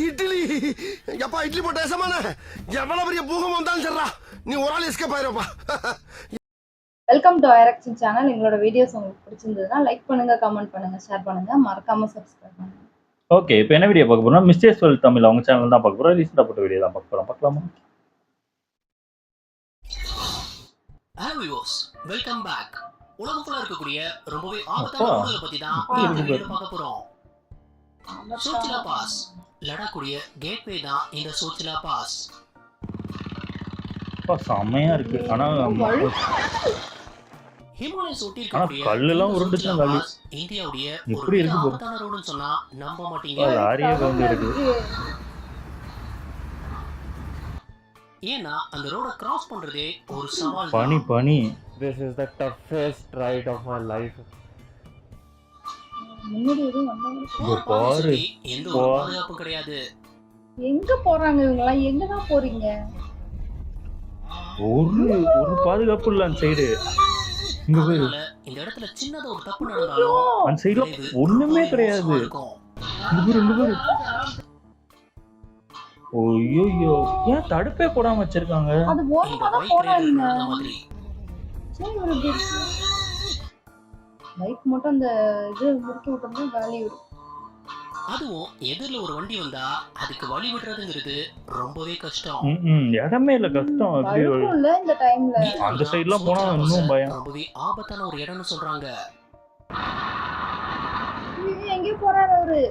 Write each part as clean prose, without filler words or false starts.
இட்லி எப்பா இட்லி போட்ட ஏசமான எவ்வளவு பெரிய பூகம் வந்தாலும் சரிடா நீ ஒரு ஆள் எஸ்கேப் ஆயிருப்பா. வெல்கம் டு ஐரக்ஷன் சேனல். எங்களோட வீடியோஸ் உங்களுக்கு பிடிச்சிருந்ததுன்னா லைக் பண்ணுங்க, கமெண்ட் பண்ணுங்க, ஷேர் பண்ணுங்க, மறக்காம சப்ஸ்கிரைப் பண்ணுங்க. ஓகே, இப்போ என்ன வீடியோ பார்க்க போறோம்? மிஸ்டேக்ஸ் வேர்ல்ட் தமிழ் அவங்க சேனல் தான் பார்க்க போறோம். ரீசெண்டாக போட்ட வீடியோ தான் பார்க்க போறோம். பார்க்கலாமா? Hello viewers, welcome back. உலகம் ஃபுல்லா இருக்கக்கூடிய ரொம்பவே ஆபத்தான ஊர்களை பத்தி தான் இந்த வீடியோல பார்க்க போறோம். சோச்சிலா பாஸ், லடாக்குடைய கேட்வே தான் இந்த சோச்சிலா பாஸ். செம்மையா இருக்கு. ஆனா ஹிமாலயஸ் ஒட்டி இருக்கக்கூடிய கல்லெல்லாம் உருண்டுச்சு. இந்தியாவுடைய எப்படி இருக்கு ஆபத்தான ரோடுன்னு சொன்னா நம்ப மாட்டீங்க. லாரியே வந்து இருக்கு. ஏன்னா அந்த ரோட கிராஸ் பண்றதே ஒரு சவால். பனி. This is the toughest ride of my life. முன்னாடி எதுவும் வந்தாங்க. பாரு, எந்த ஒரு பாதுகாப்பும் கிடையாது. எங்க போறாங்க இவங்க எல்லாம்? எங்க தான் போறீங்க? ஒரு பாதுகாப்பு இல்ல அந்த சைடு. இங்க போய் இந்த இடத்துல சின்னதா ஒரு தப்பு நடந்தாலும் அந்த சைடுல ஒண்ணுமே கிடையாது. இங்க பாரு. ஓய்யோ, ஏன் தடுப்பே போடாம வச்சிருக்காங்க? அது ஓரமா தான் போறாங்க. பைக் மட்டும் அந்த இது முறுக்கி விட்டோம்னா காலி விடும். அதுவும் எதிரில் ஒரு வண்டி வந்தா அதுக்கு வழி விடுறதுங்கிறது ரொம்பவே கஷ்டம். இடமே இல்ல, கஷ்டம். இல்ல இந்த டைம்ல அந்த சைடுலாம் போனா இன்னும் பயம். ரொம்பவே ஆபத்தான ஒரு இடம்னு சொல்றாங்க. எங்க போறாரு அவரு?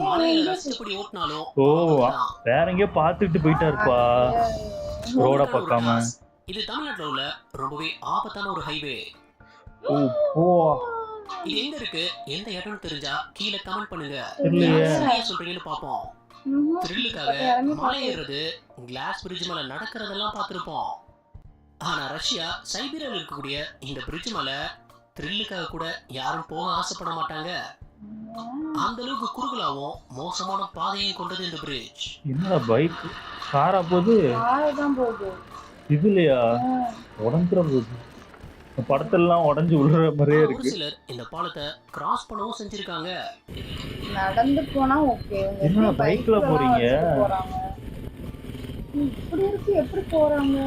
மலையில ரசிச்சபடி ஓட்டினாலும் வேற எங்கேயோ பாத்துட்டு போயிட்டாருப்பா ரோட பார்க்காம. இது தமிழ்நாட்டுல உள்ள ரொம்பவே ஆபத்தான ஒரு ஹைவே. இது எங்க இருக்கு, எந்த இடம்னு தெரிஞ்சா கீழே கமெண்ட் பண்ணுங்க. சரியா சொல்றீங்கன்னு பாப்போம். த்ரில்லுக்காக மலை ஏறுறது, கிளாஸ் பிரிட்ஜ் மேல நடக்கிறதெல்லாம் பார்த்திருப்போம். ஆனா ரஷ்யா சைபீரியால இருக்கக்கூடிய இந்த பிரிட்ஜ் மேல த்ரில்லுக்காக கூட யாரும் போக ஆசைப்பட மாட்டாங்க. அந்த அளவுக்கு குறுகலாவும் மோசமான பாதையும் கொண்டது இந்த பிரிட்ஜ். என்னடா பைக் காரா போகுது? காரதான் போகுது. இதுலயா உடஞ்சிர போகுது. படத்தெல்லாம் உடஞ்சு விழுற மாதிரியே இருக்கு. ஒரு சிலர் இந்த பாலத்தை கிராஸ் பண்ணவும் செஞ்சிருக்காங்க. நடந்து போனா ஓகே. என்ன பைக்ல போறீங்க? இப்படி இருக்கு, எப்படி போறாங்க?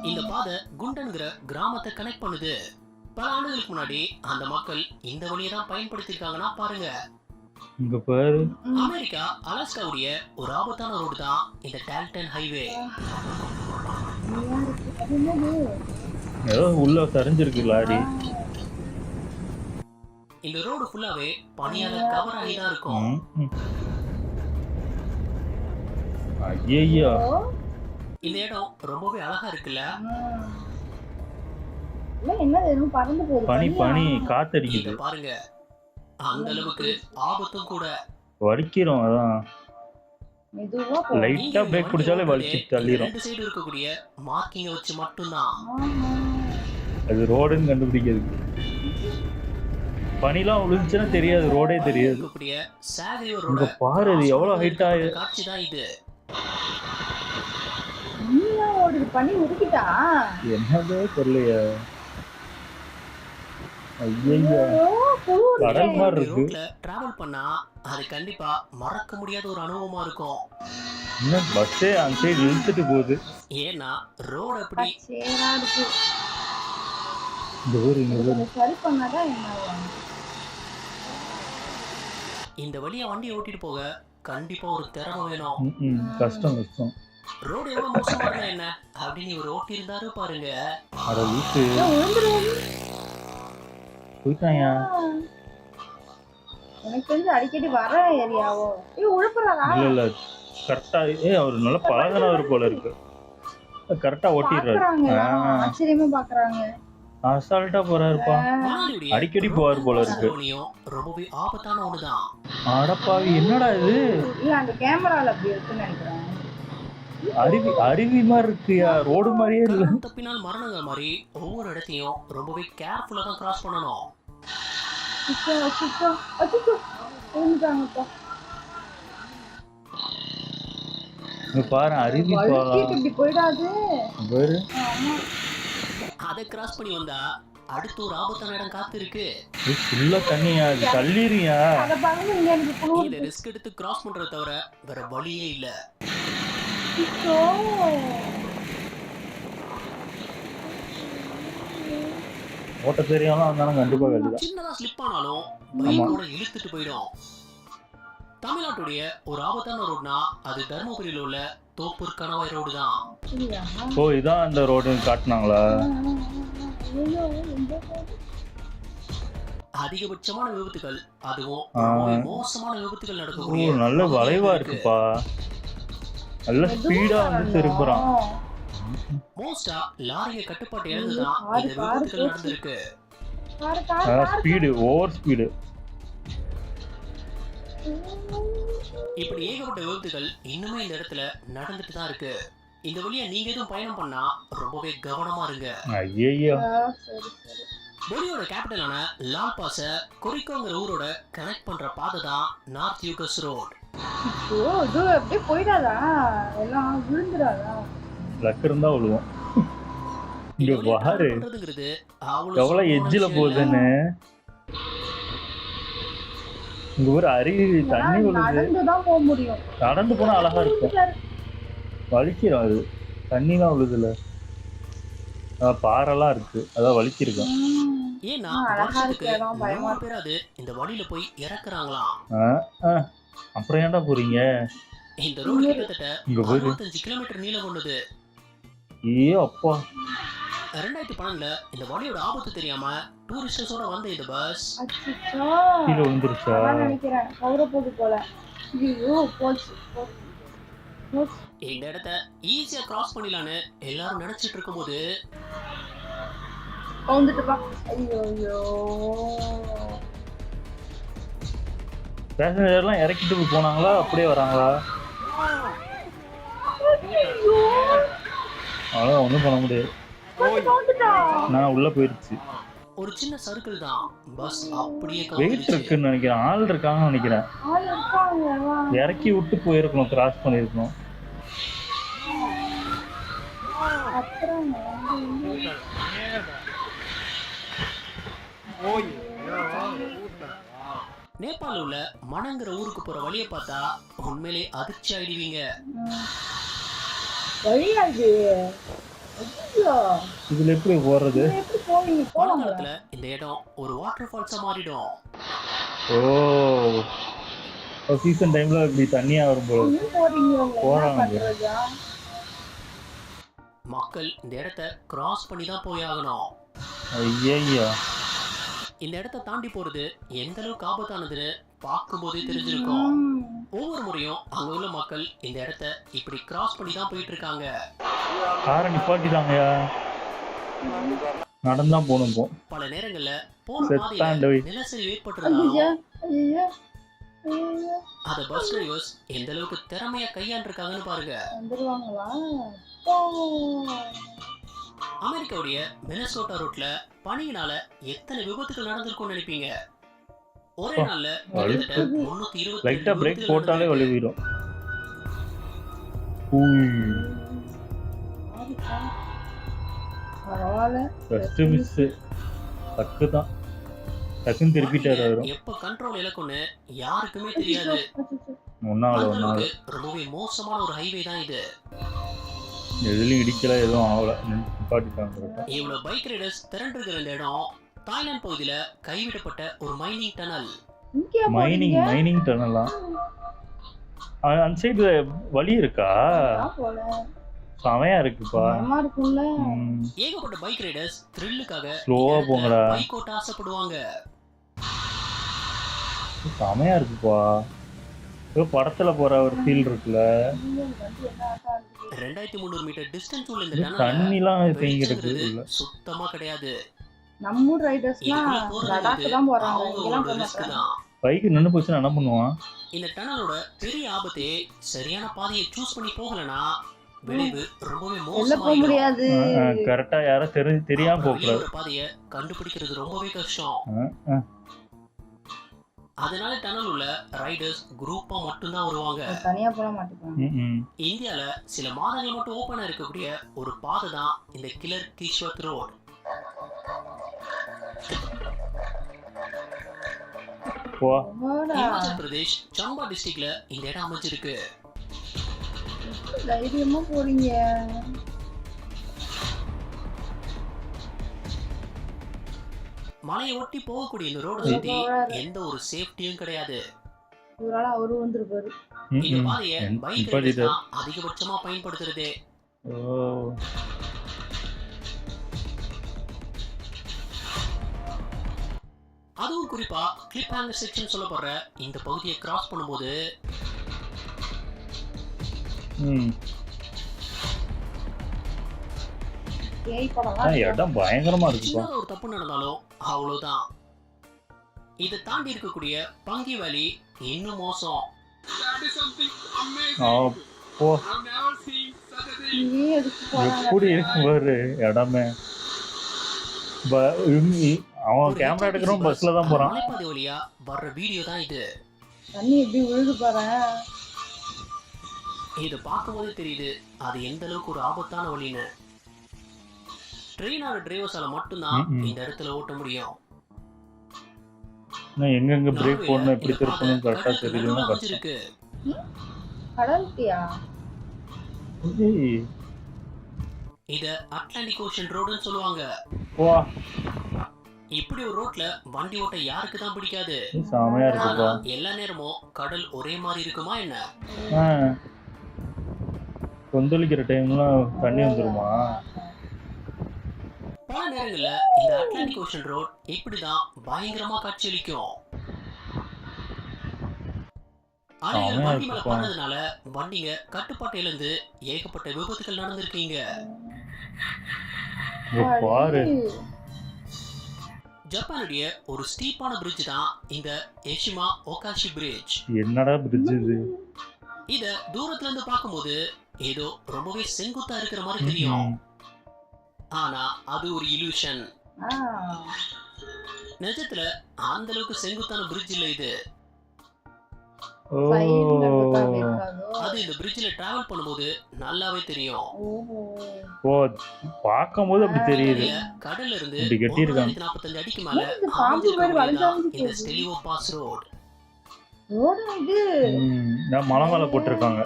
இந்த பாதை குண்டன்கிற கிராமத்தை கனெக்ட் பண்ணுது. பல ஆண்டுகளுக்கு முன்னாடி அந்த மக்கள் இந்த வழியை தான் பயன்படுத்திருக்காங்கன்னா பாருங்க. இங்க பாரு, அமெரிக்கா அலாஸ்காவுடைய ஒரு ஆபத்தான ரோடு தான் இந்த டால்டன் ஹைவே. ஏதோ உள்ள சரிஞ்சிருக்கு லாரி. இந்த ரோடு ஃபுல்லாவே பனியால கவர் ஆகி தான் இருக்கும். ஐயோ, இந்த இடம் ரொம்பவே அழகா இருக்குல்ல? பனி காத்தடிக்குது பாருங்க. அந்த அளவுக்கு ஆபத்தும் கூட. வலிக்கிறோம். அதான் லைட்டா பிரேக் பிடிச்சாலே வலிச்சு தள்ளிரும். ரெண்டு சைடு இருக்கக்கூடிய மார்க்கிங் வச்சு மட்டும்தான் அது ரோடுன்னு கண்டுபிடிக்கிறது. பனிலாம் விழுந்துச்சுன்னா தெரியாது, ரோடே தெரியாது. இங்க பாரு, இது எவ்வளவு ஹைட்டா காட்சி தான் இது. பனி உருக்கிட்டா என்னதே தெரியலையா? ஐயோ, கடல் மாதிரி இருக்கு. டிராவல் பண்ணா அது கண்டிப்பா மறக்க முடியாத ஒரு அனுபவமா இருக்கும். இன்னும் பஸ்ஸே அந்த சைடு இழுத்துட்டு போகுது. ஏன்னா ரோடு அப்படி சேரா இருக்கு. இந்த ஊர் இங்க சரி பண்ணாதான் என்ன? இந்த வழியா வண்டி ஓட்டிட்டு போக கண்டிப்பா ஒரு திறமை வேணும். கஷ்டம். ரோடு எவ்வளவு மோசமா இருந்தா என்ன அப்படின்னு ஒரு ஓட்டி இருந்தாரு பாருங்க. அட வீட்டு போயிட்டாயா? எனக்கு தெரிஞ்சு அடிக்கடி வர ஏரியாவோ. உழுப்புறாரா? இல்ல கரெக்டா. அவர் நல்ல பழகுனவர் போல இருக்கு. கரெக்டா ஓட்டிடுறாரு. ஆச்சரியமா பாக்குறாங்க. அசால்ட்டா போறாருப்பா. அடிக்கடி போவார் போல இருக்கு. ரொம்பவே ஆபத்தான ஒண்ணுதான். அடப்பாவி, என்னடா இது? இல்ல அந்த கேமரால அப்படி இருக்குன்னு நினைக்கிறேன். அருவி மாதிரி இருக்குயா, ரோடு மாதிரியே இல்ல. தப்பினால் மரணங்கள் மாதிரி ஒவ்வொரு இடத்தையும் ரொம்பவே கேர்ஃபுல்லா தான் கிராஸ் பண்ணணும். பாரு, அருவி போயிடாது. அதை கிராஸ் பண்ணி வந்தா அடுத்து ஒரு ஆபத்தான இடம் காத்து இருக்கு. ஃபுல்லா தண்ணியா அது தள்ளிறியா? அத பாருங்க இங்க இருக்கு இத குளூர். ரிஸ்க் எடுத்து கிராஸ் பண்றத தவிர வேற வழியே இல்ல. ஐயோ. ஓட்ட தெரியாமலாம் வந்தாலும் கண்டிப்பா வெளிதான். சின்னதா ஸ்லிப் ஆனாலும் பைக்கோட இழுத்துட்டு போயிடும். தமிழ்நாட்டுடைய ஒரு ஆபத்தான ரோடுனா அது தர்மபுரியில உள்ள தோப்பூர் கணவாய் ரோடு தான். சரியா? ஓ இதான் அந்த ரோடு காட்டினாங்களா? ஐயோ இந்த அதிகபட்சமான விபத்துகள் அதுவும் ரொம்பவே மோசமான விபத்துகள் ஓ நடக்கக்கூடிய நல்ல வளைவா இருக்குப்பா. நல்ல ஸ்பீடா வந்து திருப்புறான். மோஸ்டா லாரிய கட்டுப்பாட்டு இழந்துதான் இந்த விபத்துகள் நடந்திருக்கு. Car car speed over speed. இப்படி ஏகப்பட்ட விபத்துகள் இன்னுமே இந்த இடத்துல நடந்துட்டு தான் இருக்கு. இந்த வழியா நீங்க எதுவும் பயணம் பண்ணா ரொம்பவே கவனமா இருங்க. ஐயோ சரி சரி. பொலியோட கேபிட்டலான லால் பாஸ கொரிக்கோங்கிற ஊரோட கனெக்ட் பண்ற பாதை தான் நார்த் யூகஸ் ரோட். ஓ இது அப்படியே போயிடாதா? எல்லாம் விழுந்துடாதா? லக் இருந்தா விழுவோம். இங்க பாரு பண்றதுங்கிறது எவ்வளவு எட்ஜில போகுதுன்னு. இங்க ஒரு அருவி தண்ணி விழுது. நடந்துதான் போக முடியும். நடந்து போனா அழகா இருக்கும். வலிக்கிறோம் அது தண்ணிலாம் விழுதுல. பாறைலாம் இருக்கு அதான் வலிச்சிருக்கோம். ஏன்னா அழகா இருக்கு வருஷத்துக்கு இடம், பயமா 3 பேராது இந்த வழியில போய் இறக்குறாங்களாம். அப்புறம் ஏன்டா போறீங்க? இந்த ரோடு கிட்டத்தட்ட இங்க பாரு. 65 கிலோமீட்டர் நீளம் கொண்டது. ஏ அப்பா 2012ல இந்த வழியோட ஆபத்து தெரியாம டூரிஸ்டர்ஸோட வந்த இந்த பஸ் அச்சச்சோ. கீழே விழுந்துருச்சா? அதான் நினைக்கிறேன் கவுர போது போல. ஐயோ போச்சு போச்சு. இந்த இடத்த ஈஸியா கிராஸ் பண்ணிடலான்னு எல்லாரும் நினைச்சிட்டு இருக்கும்போது கவுந்துட்டு பா. ஐயோ ஐயோ. பேசஞ்சர்லாம் இறக்கிட்டு போனாங்களா அப்படியே வராங்களா? அதான் ஒன்றும் பண்ண முடியாது. நான் உள்ள போயிருச்சு. ஒரு சின்ன சர்க்கிள் தான் பஸ் அப்படியே வெயிட் கவுந்துருச்சு. இருக்குன்னு நினைக்கிறேன். ஆள் இருக்காங்கன்னு நினைக்கிறேன். ஆள் இருக்காங்க. இறக்கி விட்டு போயிருக்கணும். கிராஸ் பண்ணிருக்கணும். அப்புறம் நேபாளில் உள்ள மனங்கிற ஊருக்கு போற வழியை பார்த்தா உண்மையிலே அதிர்ச்சி ஆயிடுவீங்க. வழியாது. இதுல எப்படி போறது? எப்படி போவீங்க? போலாம். மழைக்காலத்துல இந்த இடம் ஒரு வாட்டர் ஃபால்ஸா மாறிடும். ஓ சீசன் டைம்ல இப்படி தண்ணியா வரும் போல. எங்க போறீங்க? போறாங்க. பண்றதா? மக்கள் இந்த இடத்த கிராஸ் பண்ணி தான் போய் ஆகணும். ஐயா இந்த இடத்த தாண்டி போறது எந்த அளவுக்கு ஆபத்தானதுன்னு பார்க்கும்போதே தெரிஞ்சிருக்கும். ஒவ்வொரு முறையும் அங்க உள்ள மக்கள் இந்த இடத்த இப்படி கிராஸ் பண்ணி தான் போயிட்டு இருக்காங்க. காரை நிப்பாட்டிட்டாங்கயா. நடந்தா போகணும். போ பல நேரங்கள்ல போன செத்தாண்டு பாதையில வை. நிலச்சரிவு ஏற்பட்டிருந்தாலும் ஐயோ ஐயோ. அத பஸ் டிரைவர்ஸ் எந்த அளவுக்கு திறமையா கையாண்டிருக்காங்கன்னு பாருங்க. வந்துருவாங்களா? அமெரிக்காவுடைய மினசோட்டா ரோட்ல பனியினால எத்தனை விபத்துகள் நடந்திருக்கும்னு நினைப்பீங்க? ஒரே நாள்ல கிட்டத்தட்ட 320 லைட்டா பிரேக் விபத்துகள் போட்டாலே நடந்திருக்கு. வலிவிடும். பரவாயில்ல. ஃபர்ஸ்ட் மிஸ் டக்கு தான். டக்குன்னு திருப்பிட்டாரு அவரும். எப்ப கண்ட்ரோல் இழக்கும்னு யாருக்குமே தெரியாது. ஒன்னால அந்த ஒன்னால அளவுக்கு ரொம்பவே மோசமான ஒரு ஹைவே தான் இது. எதுலயும் இடிக்கல எதுவும் ஆகல. நிப்பாட்டிட்டாங்க. இவ்வளவு பைக் ரைடர்ஸ் திரண்டிருக்கிற இந்த இடம் தாய்லாந்து பகுதியில கைவிடப்பட்ட ஒரு மைனிங் டனல். மைனிங் டனலாம். அந்த சைடு வழி இருக்கா? செமையா இருக்குப்பா. ஏகப்பட்ட பைக் ரைடர்ஸ் த்ரில்லுக்காக ஸ்லோவா போங்கடா. பைக் ஓட்ட ஆசைப்படுவாங்க. செமையா இருக்குப்பா. ஏதோ படத்துல போற ஒரு ஃபீல் இருக்குல்ல. 2300 மீட்டர் டிஸ்டன்ஸ் உள்ள இந்த தண்ணிலாம் டனல் தேங்கிருக்கு. சுத்தமா கிடையாது. நம்ம ஊர் ரைடர்ஸ்லாம் லடாக் தான் போறாங்க. இங்கலாம் போக மாட்டாங்க. பைக் நின்னு போச்சுன்னா என்ன பண்ணுவான்? இந்த டனலோட பெரிய ஆபத்தே சரியான பாதையை சூஸ் பண்ணி போகலனா விளைவு ரொம்பவே போக மோசமாயிடும். முடியாது. கரெக்டா யாரும் தெரியாம போகக்கூடாது. ஒரு பாதையை கண்டுபிடிக்கிறது ரொம்பவே கஷ்டம். அதனால டனல் உள்ள ரைடர்ஸ் குரூப்பா மட்டும் தான் வருவாங்க. தனியா போக மாட்டாங்க. இந்தியால சில மாதங்கள் மட்டும் ஓபனா இருக்கக்கூடிய ஒரு பாதை தான் இந்த கிலர் கிஷ்வத் ரோட். போ. இமாச்சல் பிரதேஷ் சம்பா டிஸ்ட்ரிக்ட்ல இந்த இடம் அமைஞ்சிருக்கு. தைரியமா போறீங்க. மலையை ஒட்டி போகக்கூடிய இந்த ரோட சுத்தி எந்த ஒரு சேஃப்டியும் கிடையாது. இவரால அவரு வந்துருப்பாரு. இந்த பாதையை பைக் ரைடர்ஸ் தான் அதிகபட்சமா பயன்படுத்துறதே. அதுவும் குறிப்பா கிளிப் ஹேங்கர் செக்ஷன் சொல்லப்படுற இந்த பகுதியை கிராஸ் பண்ணும்போது இடம் பயங்கரமா இருக்கு. சின்னதா ஒரு தப்பு நடந்தாலும் அவ்வளவுதான். இதை தாண்டி இருக்கக்கூடிய பங்கி வேலி இன்னும் மோசம். எப்படி இருக்கு பாரு இடமே. அவன் கேமரா எடுக்கிறோம் பஸ்ல தான் போறான். மலைப்பாதை வழியா வர்ற வீடியோ தான் இது. தண்ணி எப்படி விழுது பாரு. இது பார்க்கும்போதே தெரியுது அது எந்த அளவுக்கு ஒரு ஆபத்தான வழின்னு. ட்ரெயினோட டிரைவர்ஸால மட்டும்தான் இந்த இடத்துல ஓட்ட முடியும். எங்கெங்க பிரேக் போடணும் எப்படி திருப்பணும் கரெக்டா தெரியலன்னா இருக்கு. கடல்ட்டியா? இத அட்லாண்டிக் ஓஷன் ரோடுன்னு சொல்லுவாங்க. வா, இப்படி ஒரு ரோட்ல வண்டி ஓட்ட யாருக்கு தான் பிடிக்காது? சாமையா இருக்குப்பா. எல்லா நேரமும் கடல் ஒரே மாதிரி இருக்குமா என்ன? கொந்தளிக்கிற டைம்லாம் தண்ணி வந்துருமா? பல நேரங்கள்ல இந்த அட்லாண்டிக் ஓஷன் ரோட் இப்படிதான் பயங்கரமா காட்சியளிக்கும். அலைகள் வண்டி மேல படுறதுனால வண்டிங்க கட்டுப்பாட்டை இழந்து ஏகப்பட்ட விபத்துகள் நடந்திருக்கீங்க. பாரு, ஜப்பானுடைய ஒரு ஸ்டீப்பான பிரிட்ஜ் தான் இந்த எஷிமா ஓகாஷி பிரிட்ஜ். என்னடா பிரிட்ஜ் இது? இத தூரத்துல இருந்து பார்க்கும்போது ஏதோ ரொம்பவே செங்குத்தா இருக்கிற மாதிரி தெரியும். ஆனா அது ஒரு இல்யூஷன். நிஜத்துல அந்த அளவுக்கு செங்குத்தான பிரிட்ஜ் இல்ல இது. அது இந்த பிரிட்ஜ்ல டிராவல் பண்ணும்போது நல்லாவே தெரியும். ஓ, பாக்கும்போது அப்படி தெரியுது. கடல்ல இருந்து இப்படி கட்டி இருக்காங்க. 45 அடிக்கு மேல இந்த ஸ்டெலிவோ பாஸ் ரோட். ரோட் இது நான் மலை மேல போட்டுருக்காங்க.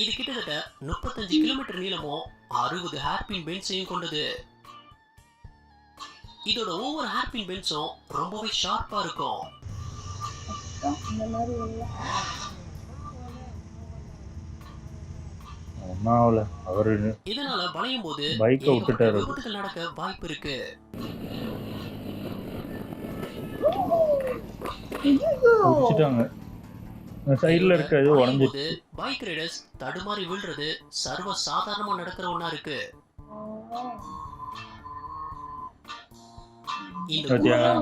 இது கிட்டத்தட்ட 35 கிலோமீட்டர் நீளமும் 60 ஹேர்பின் பென்ஸையும் கொண்டது. இதோட ஒவ்வொரு ஹேர்பின் பென்ஸும் ரொம்பவே ஷார்ப்பா இருக்கும். இதனால வளையும் போது பைக்கை விட்டுட்டாரு. விபத்துகள் நடக்க வாய்ப்பு இருக்கு. சைடுல இருக்கிறது உடைஞ்சிட்டு பைக் ரைடர்ஸ் தடுமாறி விழுறது சர்வ சாதாரணமா நடக்கிற ஒண்ணா இருக்கு. இந்த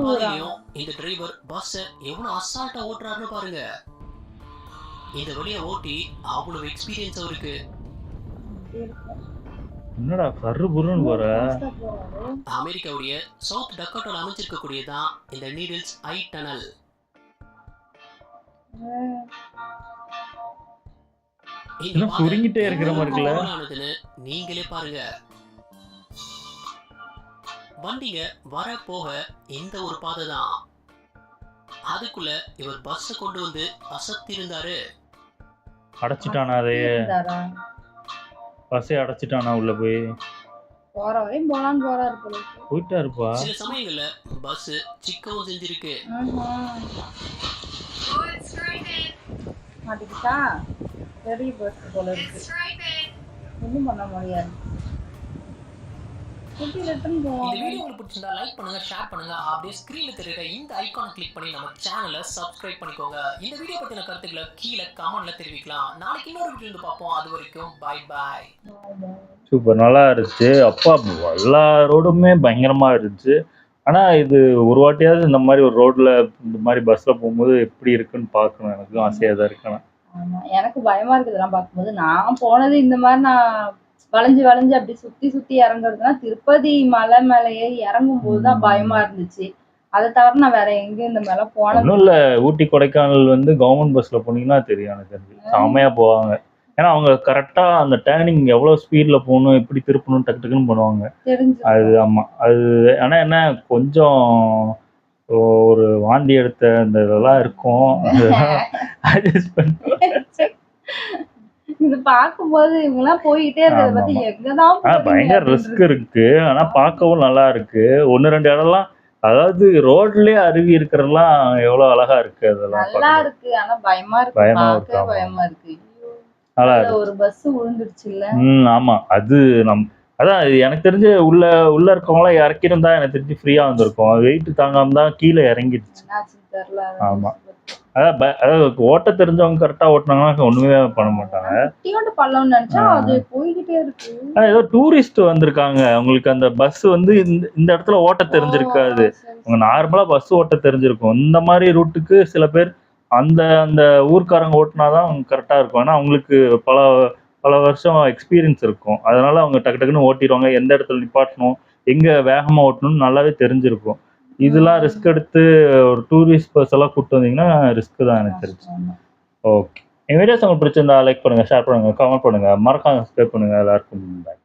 பாதையிலும் இந்த டிரைவர் பஸ் எவ்வளவு அசால்ட்டா ஓட்டுறாருன்னு பாருங்க. இந்த வழியா ஓட்டி அவ்வளவு எக்ஸ்பீரியன்ஸ் அவருக்கு. என்னடா கரு புருன்னு போற? அமெரிக்காவுடைய சவுத் டக்கோட்டால அமைஞ்சிருக்கக்கூடியதான் இந்த நீடில்ஸ் ஐ டனல். இன்னும் சுருங்கிட்டே இருக்கிற மாதிரி இருக்குல்ல? நீங்களே பாருங்க. வண்டிங்க வர போக இந்த ஒரு பாதை தான். அதுக்குள்ள இவர் பஸ் கொண்டு வந்து அசத்தி இருந்தாரு. அடைச்சிட்டானா? அதையே பஸ்ஸே அடைச்சிட்டானா? உள்ள போய் போற வரையும் போலான்னு போறாரு போல. போயிட்டாருப்பா. சில சமயங்கள்ல பஸ் சிக்கவும் செஞ்சிருக்கு. மாட்டிக்கிட்டா பெரிய பஸ் போல இருக்கு. ஒன்றும் பண்ண முடியாது. இந்த வீடியோ உங்களுக்கு பிடிச்சிருந்தா லைக் பண்ணுங்க, ஷேர் பண்ணுங்க. அப்படியே ஸ்கிரீன்ல தெரியுற இந்த ஐகானை கிளிக் பண்ணி நம்ம சேனலை சப்ஸ்கிரைப் பண்ணிக்கோங்க. இந்த வீடியோ பத்தின கருத்துக்களை கீழே கமெண்ட்ல தெரிவிக்கலாம். நாளைக்கு இன்னொரு வீடியோ வந்து பார்ப்போம். அது வரைக்கும் பை பாய். சூப்பர், நல்லா இருந்துச்சு. அப்பா எல்லா ரோடுமே பயங்கரமா இருந்துச்சு. ஆனா இது ஒரு வாட்டியாவது இந்த மாதிரி ஒரு ரோட்ல இந்த மாதிரி பஸ்ல போகும்போது எப்படி இருக்குன்னு பார்க்கணும். எனக்கும் ஆசையா தான் இருக்கணும். எனக்கு பயமா இருக்குது இதெல்லாம் பார்க்கும்போது. நான் போனது இந்த மாதிரி நான் வளைஞ்சு வளைஞ்சு அப்படி சுத்தி சுத்தி இறங்குறதுனா திருப்பதி மலை மேல ஏறி இறங்கும் போதுதான் பயமா இருந்துச்சு. அதை தவிர நான் வேற எங்கேயும் இந்த மேல போனது இல்ல. ஊட்டி கொடைக்கானல் வந்து கவர்மெண்ட் பஸ்ல போனீங்கன்னா தெரியும். எனக்கு தெரிஞ்சு செம்மையா போவாங்க. ஏன்னா அவங்க கரெக்டா அந்த டேர்னிங் எவ்வளவு ஸ்பீட்ல போகணும், எப்படி திருப்பணும், டக்கு டக்குன்னு பண்ணுவாங்க. தெரிஞ்சு அது ஆமா. அது ஆனா என்ன கொஞ்சம் ஒரு வாந்தி எடுத்த இந்த இதெல்லாம் இருக்கும். அதெல்லாம் அட்ஜஸ்ட் பண்ணி இது பார்க்கும்போது இவங்கெல்லாம் போயிட்டே இருக்கிறத பத்தி ஆமாமா. எங்கதான் போறீங்க பயங்கர அப்படின்னு ரிஸ்க் இருக்கு. இருக்கு. ஆனா பார்க்கவும் நல்லா இருக்கு. 1, 2 இடம்லாம் அதாவது ரோட்லயே அருவி இருக்கிறதெல்லாம் எவ்வளவு அழகா இருக்கு அதெல்லாம் நல்லா பார்க்கும்போது. இருக்கு ஆனா பயமா இருக்கு, பயமா இருக்கு. பார்க்கவே ஆமா. பயமா இருக்கு. ஐயோ, நல்லா அதுல இருக்கு. ஒரு பஸ் விழுந்துருச்சு இல்ல. ஆமா. அது அதான் இது எனக்கு தெரிஞ்சு உள்ள இருக்கவங்களாம் இறக்கியிருந்தா எனக்கு தெரிஞ்சு ஃப்ரீயா வந்திருக்கும். வெயிட் தாங்காம தான் கீழே இறங்கிடுச்சு. என்னாச்சுன்னு தெரியல. ஆமா. அதாவது ஓட்ட தெரிஞ்சவங்க கரெக்டா ஓட்டுனாங்கன்னா ஒண்ணுமே பண்ண மாட்டாங்க. குட்டியோண்டு பள்ளம்னு நினைச்சா அது போய்கிட்டே இருக்கு. ஏதோ டூரிஸ்ட் வந்திருக்காங்க. அவங்களுக்கு அந்த பஸ் வந்து இந்த இடத்துல ஓட்ட தெரிஞ்சிருக்காது. சரி, அவங்க நார்மலா பஸ் ஓட்ட தெரிஞ்சிருக்கும். இந்த மாதிரி ரூட்டுக்கு சில பேர் அந்த அந்த ஊர்க்காரங்க ஓட்டுனாதான் அவங்க கரெக்டா இருக்கும். ஏன்னா அவங்களுக்கு பல பல வருஷம் எக்ஸ்பீரியன்ஸ் இருக்கும். அதனால அவங்க டக்கு டக்குன்னு ஓட்டிடுவாங்க. எந்த இடத்துல நிப்பாட்டணும், எங்க வேகமா ஓட்டணும்னு நல்லாவே தெரிஞ்சிருக்கும். இதெல்லாம் ரிஸ்க் எடுத்து ஒரு டூரிஸ்ட் பஸ் எல்லாம் கூப்பிட்டு வந்தீங்கன்னா ரிஸ்க் தான் எனக்கு தெரிஞ்சு. ஆமா. ஓகே. என் வீடியோஸ் உங்களுக்கு பிடிச்சிருந்தா லைக் பண்ணுங்க, ஷேர் பண்ணுங்க, கமெண்ட் பண்ணுங்க, மறக்காம சப்ஸ்கிரைப் பண்ணுங்க. எல்லாருக்கும் பாய்.